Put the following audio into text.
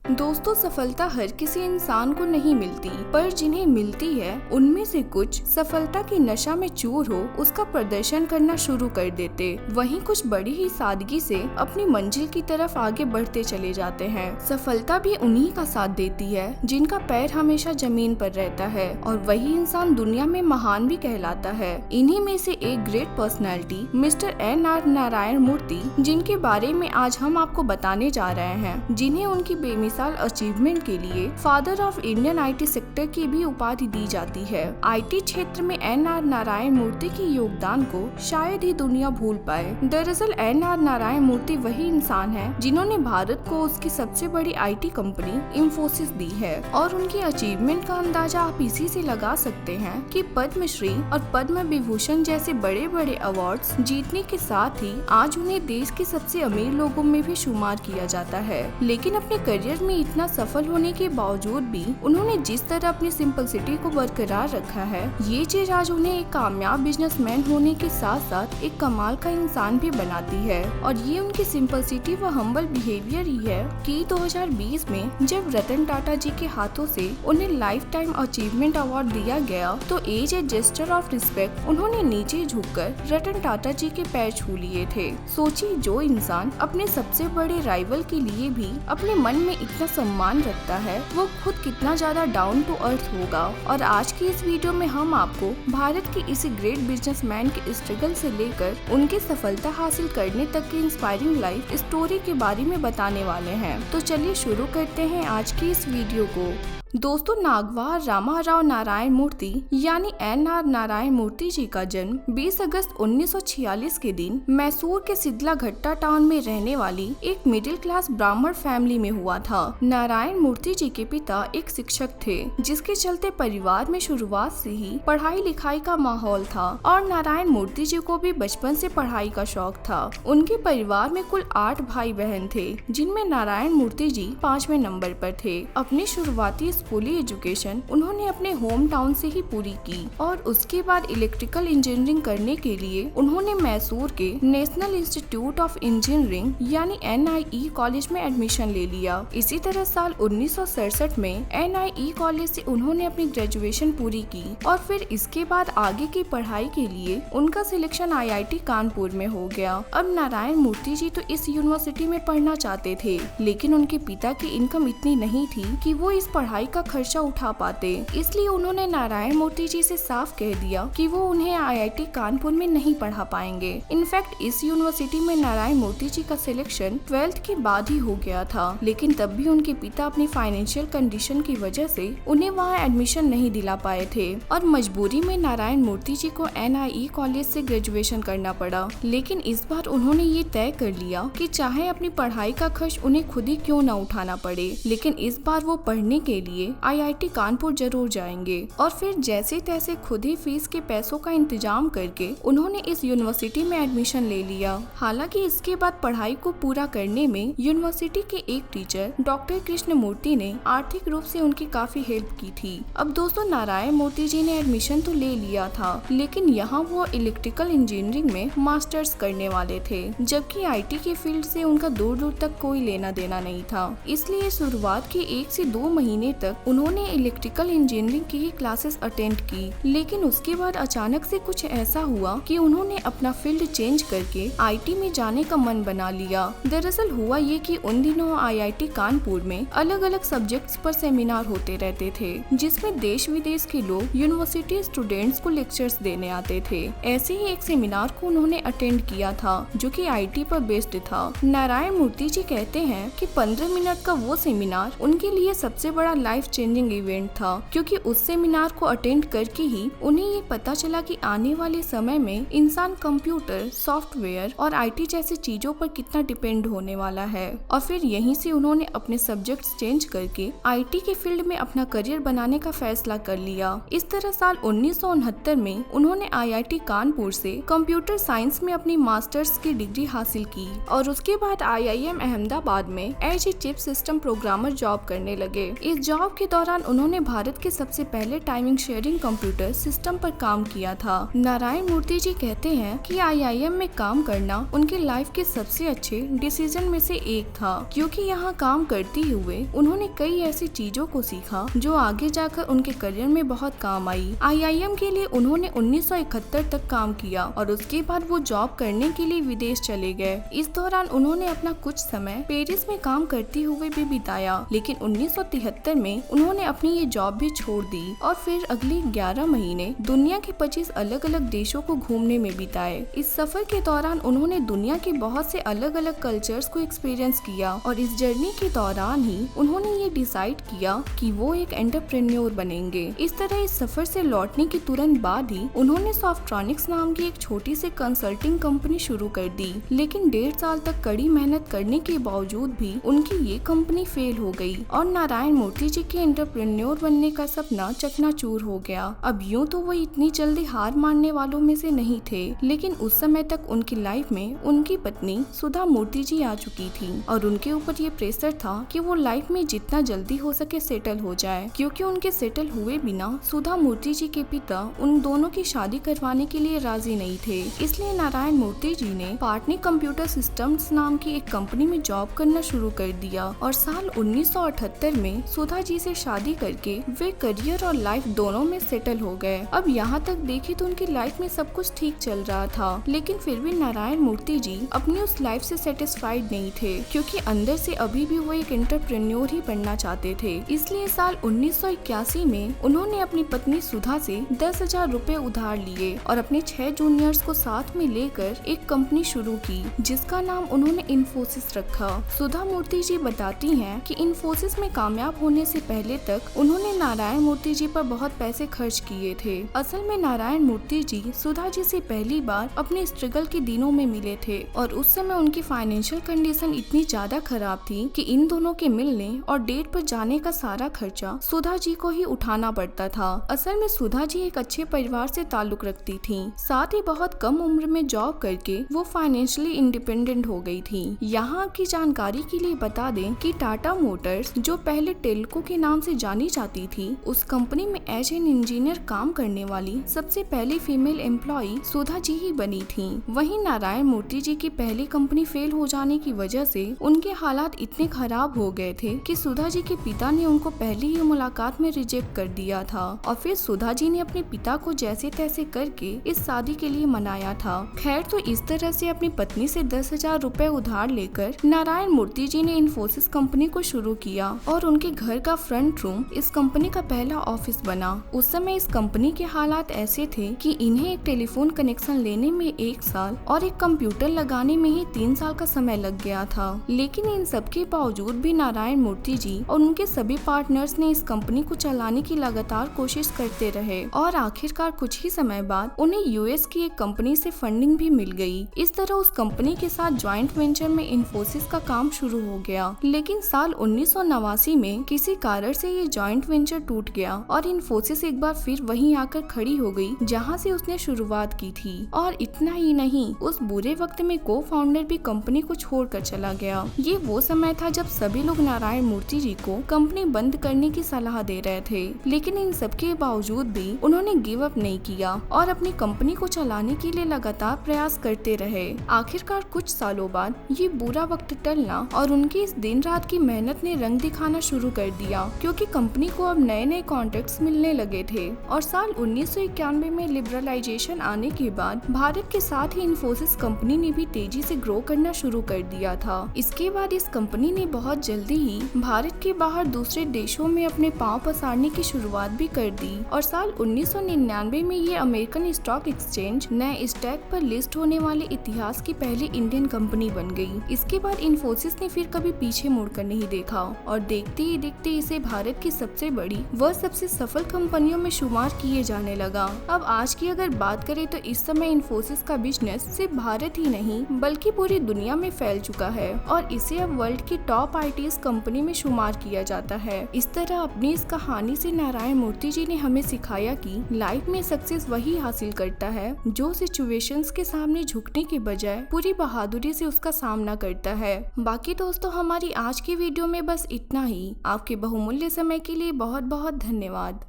दोस्तों, सफलता हर किसी इंसान को नहीं मिलती, पर जिन्हें मिलती है उनमें से कुछ सफलता की नशा में चूर हो उसका प्रदर्शन करना शुरू कर देते। वहीं कुछ बड़ी ही सादगी से अपनी मंजिल की तरफ आगे बढ़ते चले जाते हैं। सफलता भी उन्हीं का साथ देती है जिनका पैर हमेशा जमीन पर रहता है, और वही इंसान दुनिया में महान भी कहलाता है। इन्हीं में से एक great personality Mr N.R. Narayana Murthy, जिनके बारे में आज हम आपको बताने जा रहे हैं, जिन्हें उनकी बेमिसाल अचीवमेंट के लिए father of Indian IT sector की भी उपाधि दी जाती है। IT क्षेत्र में N.R. नारायण मूर्ति के योगदान को शायद ही दुनिया भूल पाए। दरअसल N.R. नारायण मूर्ति वही इंसान है जिन्होंने भारत को उसकी सबसे बड़ी IT कंपनी इंफोसिस दी है, और उनकी अचीवमेंट का अंदाजा आप इसी से लगा सकते हैं कि पद्मश्री और पद्म विभूषण जैसे बड़े बड़े अवार्ड्स जीतने के साथ ही आज उन्हें देश के सबसे अमीर लोगों में भी शुमार किया जाता है। लेकिन अपने करियर में इतना सफल होने के बावजूद भी उन्होंने जिस तरह अपनी सिंपलिसिटी को बरकरार रखा है, ये चीज आज उन्हें एक कामयाब बिजनेसमैन होने के साथ साथ एक कमाल का इंसान भी बनाती है। और ये उनकी सिंपलिसिटी व हम्बल बिहेवियर ही है कि 2020 में जब रतन टाटा जी के हाथों से उन्हें लाइफ टाइम अचीवमेंट अवार्ड दिया गया, तो as a gesture of respect उन्होंने नीचे झुककर रतन टाटा जी के पैर छू लिए थे। सोचिए, जो इंसान अपने सबसे बड़े राइवल के लिए भी अपने मन में इतना सम्मान रखता है, वो खुद कितना ज्यादा डाउन टू अर्थ होगा। और आज की इस वीडियो में हम आपको भारत के इसी ग्रेट बिजनेसमैन के स्ट्रगल से लेकर उनके सफलता हासिल करने तक की इंस्पायरिंग लाइफ स्टोरी के बारे में बताने वाले हैं। तो चलिए शुरू करते हैं आज की इस वीडियो को। दोस्तों, नागवार रामाराव नारायण मूर्ति यानी N.R. नारायण मूर्ति जी का जन्म 20 अगस्त 1946 के दिन मैसूर के सिदलाघट्टा टाउन में रहने वाली एक मिडिल क्लास ब्राह्मण फैमिली में हुआ था। नारायण मूर्ति जी के पिता एक शिक्षक थे, जिसके चलते परिवार में शुरुआत से ही पढ़ाई लिखाई का माहौल था, और नारायण मूर्ति जी को भी बचपन से पढ़ाई का शौक था। उनके परिवार में कुल 8 भाई बहन थे, जिनमें नारायण मूर्ति जी 5वें नंबर पर थे। अपनी शुरुआती स्कूली एजुकेशन उन्होंने अपने होम टाउन से ही पूरी की, और उसके बाद इलेक्ट्रिकल इंजीनियरिंग करने के लिए उन्होंने मैसूर के नेशनल इंस्टीट्यूट ऑफ इंजीनियरिंग यानी NIE कॉलेज में एडमिशन ले लिया। इसी तरह साल 1967 में NIE कॉलेज से उन्होंने अपनी ग्रेजुएशन पूरी की, और फिर इसके बाद आगे की पढ़ाई के लिए उनका सिलेक्शन IIT कानपुर में हो गया। अब नारायण मूर्ति जी तो इस यूनिवर्सिटी में पढ़ना चाहते थे, लेकिन उनके पिता की इनकम इतनी नहीं थी कि वो इस पढ़ाई का खर्चा उठा पाते। इसलिए उन्होंने नारायण मूर्ति जी से साफ कह दिया कि वो उन्हें IIT कानपुर में नहीं पढ़ा पाएंगे। इनफैक्ट इस यूनिवर्सिटी में नारायण मूर्ति जी का सिलेक्शन 12th के बाद ही हो गया था, लेकिन तब भी उनके पिता अपनी फाइनेंशियल कंडीशन की वजह से उन्हें वहाँ एडमिशन नहीं दिला पाए थे, और मजबूरी में नारायण मूर्ति जी को NIE कॉलेज से ग्रेजुएशन करना पड़ा। लेकिन इस बार उन्होंने ये तय कर लिया कि चाहे अपनी पढ़ाई का खर्च उन्हें खुद ही क्यों न उठाना पड़े, लेकिन इस बार वो पढ़ने के लिए IIT कानपुर जरूर जाएंगे। और फिर जैसे तैसे खुद ही फीस के पैसों का इंतजाम करके उन्होंने इस यूनिवर्सिटी में एडमिशन ले लिया। हालांकि इसके बाद पढ़ाई को पूरा करने में यूनिवर्सिटी के एक टीचर डॉक्टर कृष्णमूर्ति ने आर्थिक रूप से उनकी काफी हेल्प की थी। अब दोस्तों, नारायण मूर्ति जी ने एडमिशन तो ले लिया था, लेकिन यहाँ वो इलेक्ट्रिकल इंजीनियरिंग में मास्टर्स करने वाले थे, जबकि IT के फील्ड से उनका दूर दूर तक कोई लेना देना नहीं था। इसलिए शुरुआत के 1 से 2 महीने तक उन्होंने इलेक्ट्रिकल इंजीनियरिंग की ही क्लासेस अटेंड की, लेकिन उसके बाद अचानक से कुछ ऐसा हुआ कि उन्होंने अपना फील्ड चेंज करके IT में जाने का मन बना लिया। दरअसल हुआ ये कि उन दिनों IIT कानपुर में अलग अलग सब्जेक्ट्स पर सेमिनार होते रहते थे, जिसमें देश विदेश के लोग यूनिवर्सिटी स्टूडेंट्स को लेक्चर्स देने आते थे। ऐसे ही एक सेमिनार को उन्होंने अटेंड किया था, जो कि IT पर बेस्ड था। नारायण मूर्ति जी कहते हैं कि 15 मिनट का वो सेमिनार उनके लिए सबसे बड़ा लाइफ चेंजिंग इवेंट था, क्योंकि उस सेमिनार को अटेंड करके ही उन्हें ये पता चला कि आने वाले समय में इंसान कंप्यूटर, सॉफ्टवेयर और IT जैसी चीजों पर कितना डिपेंड होने वाला है। और फिर यहीं से उन्होंने अपने सब्जेक्ट्स चेंज करके IT के फील्ड में अपना करियर बनाने का फैसला कर लिया। इस तरह साल 1969 में उन्होंने IIT कानपुर से कंप्यूटर साइंस में अपनी मास्टर्स की डिग्री हासिल की, और उसके बाद IIM अहमदाबाद में as a chip system programmer job करने लगे। इस जॉब जॉब के दौरान उन्होंने भारत के सबसे पहले टाइमिंग शेयरिंग कंप्यूटर सिस्टम पर काम किया था। नारायण मूर्ति जी कहते हैं कि IIM में काम करना उनके लाइफ के सबसे अच्छे डिसीजन में से एक था, क्योंकि यहाँ काम करते हुए उन्होंने कई ऐसी चीजों को सीखा जो आगे जाकर उनके करियर में बहुत काम आई। IIM के लिए उन्होंने 1971 तक काम किया और उसके बाद वो जॉब करने के लिए विदेश चले गए। इस दौरान उन्होंने अपना कुछ समय पेरिस में काम करते हुए भी बिताया, लेकिन 1973 में उन्होंने अपनी ये जॉब भी छोड़ दी और फिर अगले 11 महीने दुनिया के 25 अलग अलग देशों को घूमने में बिताए। इस सफर के दौरान उन्होंने दुनिया के बहुत से अलग अलग कल्चर्स को एक्सपीरियंस किया और इस जर्नी के दौरान ही उन्होंने ये डिसाइड किया कि वो एक एंटरप्रेन्योर बनेंगे। इस तरह इस सफर से लौटने के तुरंत बाद ही उन्होंने सॉफ्ट्रॉनिक्स नाम की एक छोटी सी कंसल्टिंग कंपनी शुरू कर दी, लेकिन 1.5 साल तक कड़ी मेहनत करने के बावजूद भी उनकी ये कंपनी फेल हो गई और नारायण मूर्ति जी के एंटरप्रेन्योर बनने का सपना चकनाचूर हो गया। अब यूँ तो वो इतनी जल्दी हार मानने वालों में से नहीं थे, लेकिन उस समय तक उनकी लाइफ में उनकी पत्नी सुधा मूर्ति जी आ चुकी थी और उनके ऊपर ये प्रेशर था कि वो लाइफ में जितना जल्दी हो सके सेटल हो जाए, क्योंकि उनके सेटल हुए बिना सुधा मूर्ति जी के पिता उन दोनों की शादी करवाने के लिए राजी नहीं थे। इसलिए नारायण मूर्ति जी ने पाटनी कंप्यूटर सिस्टम्स नाम की एक कंपनी में जॉब करना शुरू कर दिया और साल 1978 में सुधा जी से शादी करके वे करियर और लाइफ दोनों में सेटल हो गए। अब यहाँ तक देखे तो उनकी लाइफ में सब कुछ ठीक चल रहा था, लेकिन फिर भी नारायण मूर्ति जी अपनी उस लाइफ से सेटिस्फाइड नहीं थे, क्योंकि अंदर से अभी भी वो एक एंटरप्रेन्योर ही बनना चाहते थे। इसलिए साल 1981 में उन्होंने अपनी पत्नी सुधा से 10,000 रुपए उधार लिए और अपने 6 जूनियर्स को साथ में लेकर एक कंपनी शुरू की, जिसका नाम उन्होंने इन्फोसिस रखा। सुधा मूर्ति जी बताती हैं कि इन्फोसिस में कामयाब होने से पहले तक उन्होंने नारायण मूर्ति जी पर बहुत पैसे खर्च किए थे। असल में नारायण मूर्ति जी सुधा जी से पहली बार अपने स्ट्रगल के दिनों में मिले थे और उस समय उनकी फाइनेंशियल कंडीशन इतनी ज्यादा खराब थी कि इन दोनों के मिलने और डेट पर जाने का सारा खर्चा सुधा जी को ही उठाना पड़ता था। असल में सुधा जी एक अच्छे परिवार से ताल्लुक रखती थी, साथ ही बहुत कम उम्र में जॉब करके वो फाइनेंशियली इंडिपेंडेंट हो गई थी। यहाँ की जानकारी के लिए बता दें कि टाटा मोटर्स, जो पहले टेल्को के नाम से जानी जाती थी, उस कंपनी में एज एन इंजीनियर काम करने वाली सबसे पहली फीमेल एम्प्लॉई सुधा जी ही बनी थी। वहीं नारायण मूर्ति जी की पहली कंपनी फेल हो जाने की वजह से उनके हालात इतने खराब हो गए थे कि सुधा जी के पिता ने उनको पहली ही मुलाकात में रिजेक्ट कर दिया था और फिर सुधा जी ने अपने पिता को जैसे तैसे करके इस शादी के लिए मनाया था। खैर, तो इस तरह से अपनी पत्नी से 10,000 रुपए उधार लेकर नारायण मूर्ति जी ने इन्फोसिस कंपनी को शुरू किया और उनके घर का फ्रंट रूम इस कंपनी का पहला ऑफिस बना। उस समय इस कंपनी के हालात ऐसे थे कि इन्हें एक टेलीफोन कनेक्शन लेने में 1 साल और एक कंप्यूटर लगाने में ही 3 साल का समय लग गया था। लेकिन इन सब के बावजूद भी नारायण मूर्ति जी और उनके सभी पार्टनर्स ने इस कंपनी को चलाने की लगातार कोशिश करते रहे और आखिरकार कुछ ही समय बाद उन्हें यूएस की एक कंपनी से फंडिंग भी मिल गई। इस तरह उस कंपनी के साथ ज्वाइंट वेंचर में इन्फोसिस का काम शुरू हो गया। लेकिन साल 1989 में किसी कारण से ये ज्वाइंट वेंचर टूट गया और इन्फोसिस एक बार फिर वहीं आकर खड़ी हो गई जहां से उसने शुरुआत की थी। और इतना ही नहीं, उस बुरे वक्त में को फाउंडर भी कंपनी को छोड़कर चला गया। ये वो समय था जब सभी लोग नारायण मूर्ति जी को कंपनी बंद करने की सलाह दे रहे थे, लेकिन इन सब के बावजूद भी उन्होंने गिव अप नहीं किया और अपनी कंपनी को चलाने के लिए लगातार प्रयास करते रहे। आखिरकार कुछ सालों बाद ये बुरा वक्त टलना और उनकी इस दिन रात की मेहनत ने रंग दिखाना शुरू कर दिया, क्योंकि कंपनी को अब नए नए कॉन्ट्रैक्ट्स मिलने लगे थे। और साल 1991 में लिबरलाइजेशन आने के बाद भारत के साथ ही इन्फोसिस कंपनी ने भी तेजी से ग्रो करना शुरू कर दिया था। इसके बाद इस कंपनी ने बहुत जल्दी ही भारत के बाहर दूसरे देशों में अपने पांव पसारने की शुरुआत भी कर दी और साल 1999 में ये अमेरिकन स्टॉक एक्सचेंज नए स्टैक पर लिस्ट होने वाले इतिहास की पहली इंडियन कंपनी बन गई। इसके बाद इन्फोसिस ने फिर कभी पीछे मुड़कर नहीं देखा और देखते ही देखते इसे भारत की सबसे बड़ी व सबसे सफल कंपनियों में शुमार किए जाने लगा। अब आज की अगर बात करें तो इस समय इन्फोसिस का बिजनेस सिर्फ भारत ही नहीं बल्कि पूरी दुनिया में फैल चुका है और इसे अब वर्ल्ड की टॉप आईटीएस कंपनी में शुमार किया जाता है। इस तरह अपनी इस कहानी से नारायण मूर्ति जी ने हमें सिखाया कि लाइफ में सक्सेस वही हासिल करता है जो सिचुएशंस के सामने झुकने के बजाय पूरी बहादुरी से उसका सामना करता है। बाकी दोस्तों, हमारी आज की वीडियो में बस इतना ही। आपके बहुमूल्य बहुमूल्य समय के लिए बहुत बहुत धन्यवाद।